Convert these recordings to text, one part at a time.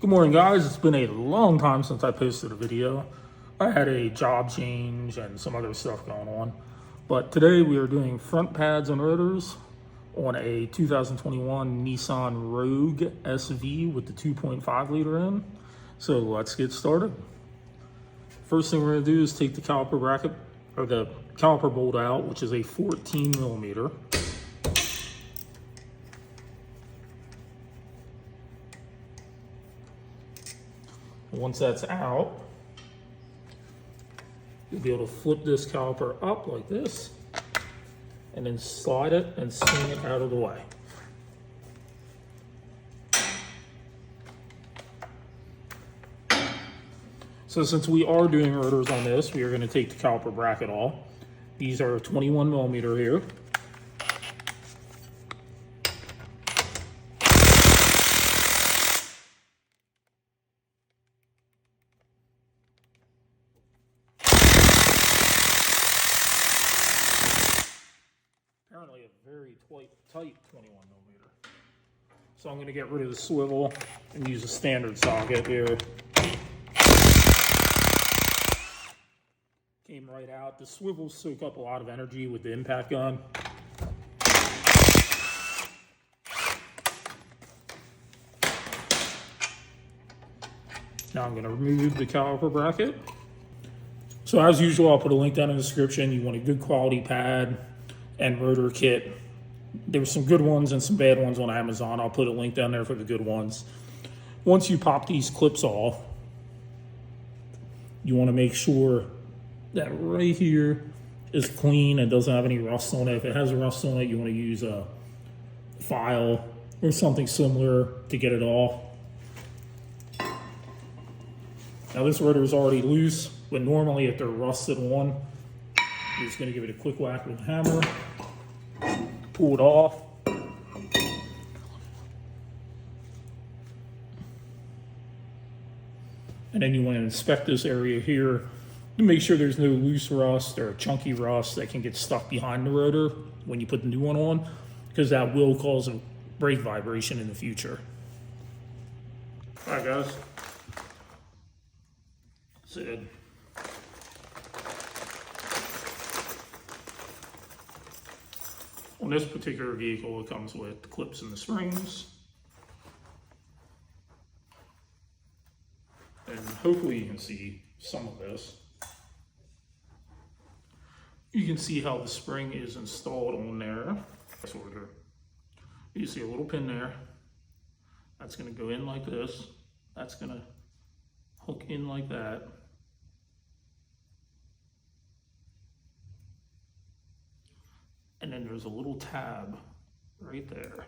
Good morning, guys. It's been a long time since I posted a video. I had a job change and some other stuff going on. But today we are doing front pads and rotors on a 2021 Nissan Rogue SV with the 2.5 liter in. So let's get started. First thing we're gonna do is take the caliper bracket, or the caliper bolt out, which is a 14 millimeter. Once that's out, you'll be able to flip this caliper up like this and then slide it and swing it out of the way. So since we are doing rotors on this, we are going to take the caliper bracket off. These are 21 millimeter here. Apparently a very tight 21 millimeter. So I'm going to get rid of the swivel and use a standard socket here. Came right out. The swivels soak up a lot of energy with the impact gun. Now I'm going to remove the caliper bracket. So as usual, I'll put a link down in the description. You want a good quality pad and rotor kit. There were some good ones and some bad ones on Amazon. I'll put a link down there for the good ones. Once you pop these clips off, you want to make sure that right here is clean and doesn't have any rust on it. If it has a rust on it, you want to use a file or something similar to get it off. Now this rotor is already loose, but normally if they're rusted on, you're just going to give it a quick whack with a hammer, pull it off. And then you want to inspect this area here to make sure there's no loose rust or chunky rust that can get stuck behind the rotor when you put the new one on, because that will cause a brake vibration in the future. All right, guys. That's it. On this particular vehicle, it comes with the clips and the springs. And hopefully you can see some of this. You can see how the spring is installed on there. You see a little pin there. That's going to go in like this. That's going to hook in like that. And then there's a little tab right there.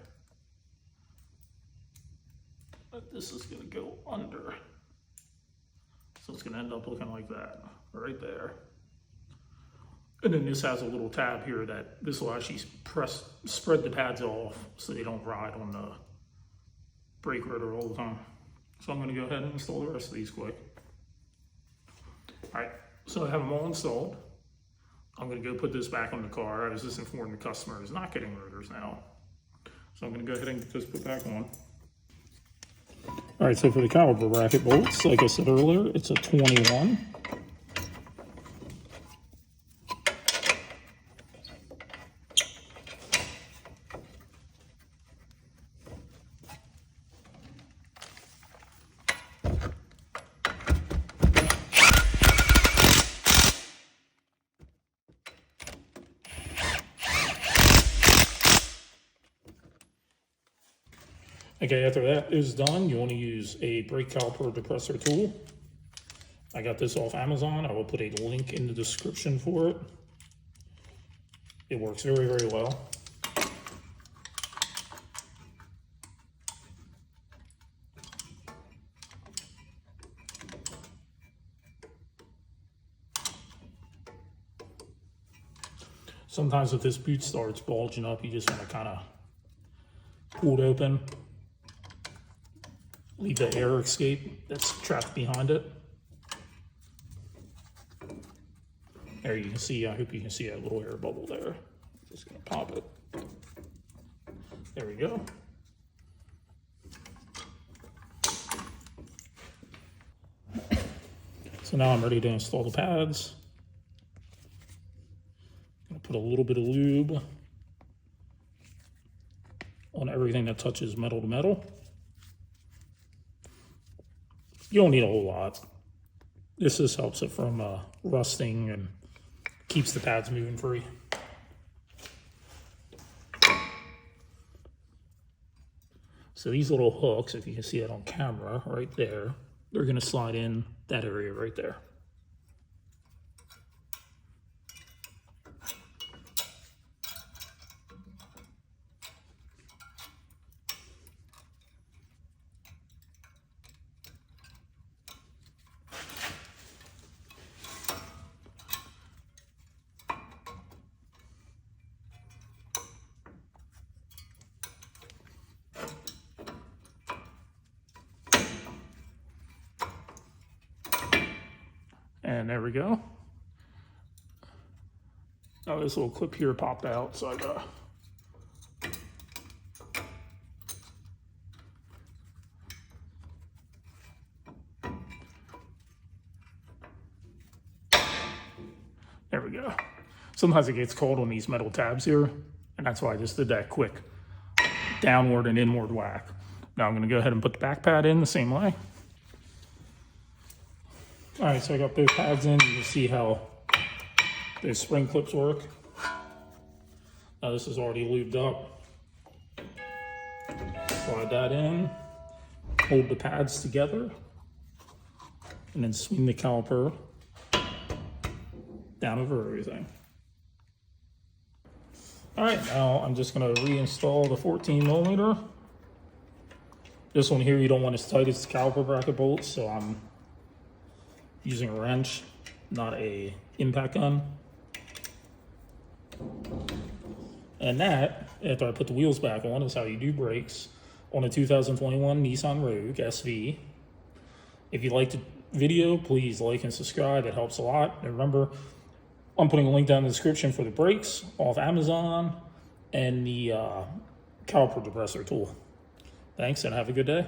But this is going to go under. So it's going to end up looking like that right there. And then this has a little tab here that this will actually spread the pads off so they don't ride on the brake rotor all the time. So I'm going to go ahead and install the rest of these quick. All right, so I have them all installed. I'm going to go put this back on the car. I was just informed the customer is not getting rotors now. So I'm going to go ahead and get this put back on. All right, so for the caliper bracket bolts, like I said earlier, it's a 21. Okay, after that is done, you want to use a brake caliper depressor tool. I got this off Amazon. I will put a link in the description for it. It works very, very well. Sometimes if this boot starts bulging up, you just want to kind of pull it open. Leave the air escape that's trapped behind it. There you can see, I hope you can see that little air bubble there. Just gonna pop it. There we go. So now I'm ready to install the pads. I'm gonna put a little bit of lube on everything that touches metal to metal. You don't need a whole lot. This just helps it from rusting and keeps the pads moving free. So these little hooks, if you can see it on camera right there, they're gonna slide in that area right there. And there we go. Oh, this little clip here popped out, so I gotta there we go. Sometimes it gets cold on these metal tabs here, and that's why I just did that quick downward and inward whack. Now I'm gonna go ahead and put the back pad in the same way. All right, so I got those pads in. You can see how those spring clips work. Now this is already lubed up. Slide that in, hold the pads together, and then swing the caliper down over everything. All right, now I'm just gonna reinstall the 14mm. This one here, you don't want as tight as the caliper bracket bolts, so I'm using a wrench, not a impact gun. And that, after I put the wheels back on, is how you do brakes on a 2021 Nissan Rogue SV. If you liked the video, please like and subscribe. It helps a lot. And remember, I'm putting a link down in the description for the brakes off Amazon and the caliper depressor tool. Thanks and have a good day.